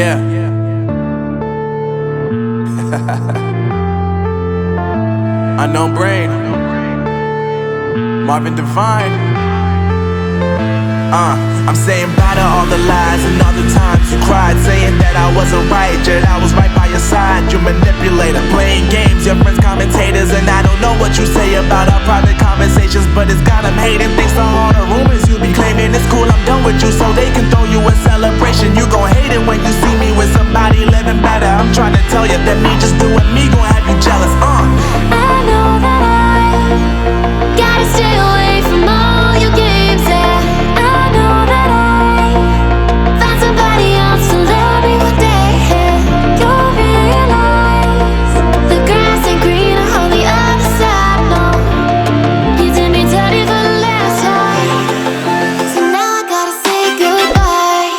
Yeah. Unknown Brain, Marvin Devine. I'm saying bye to all the lies and all the times you cried, saying that I wasn't right, yet I was right by your side. You manipulator, playing games, your friends commentators, and I don't know what you say about our private conversations, but it's got them hating. Thanks to all the rumors you be claiming. It's cool, I'm done with you, so they can throw you a celebration. You gon' hate it when you see me with somebody living better. I'm trying to tell you that me just doing me gon' have you jealous. I know that I gotta stay away from all your games, yeah. I know that I find somebody else to love me one day, yeah. You'll realize the grass ain't greener on the other side, no. You did me dirty for the last time, so now I gotta say goodbye.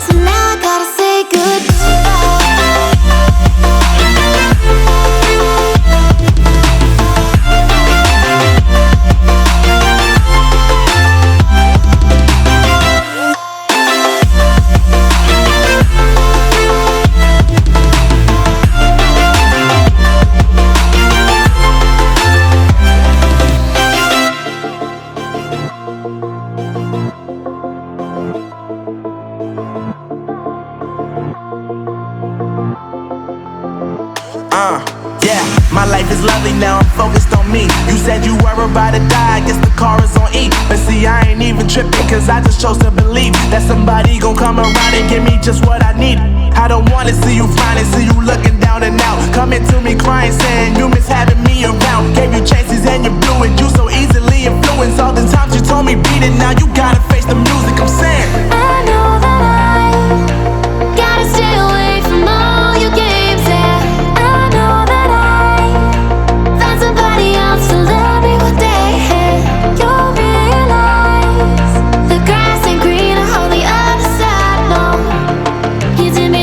So now I gotta say Yeah, my life is lovely now, I'm focused on me. You said you were about to die, I guess the car is on E. But see, I ain't even tripping, cause I just chose to believe that somebody gon' come around and give me just what I need. I don't wanna see you flying, see you looking down and out, coming to me crying, saying you miss having me around. Gave you chances and you blew it, you so easily influenced. All the times you told me beat it, now you gotta face the music. I'm saying I know that I gotta stay away from all your games, yeah. I know that I find somebody else to love me one day, yeah. You'll realize the grass ain't greener on the other side, no. You did me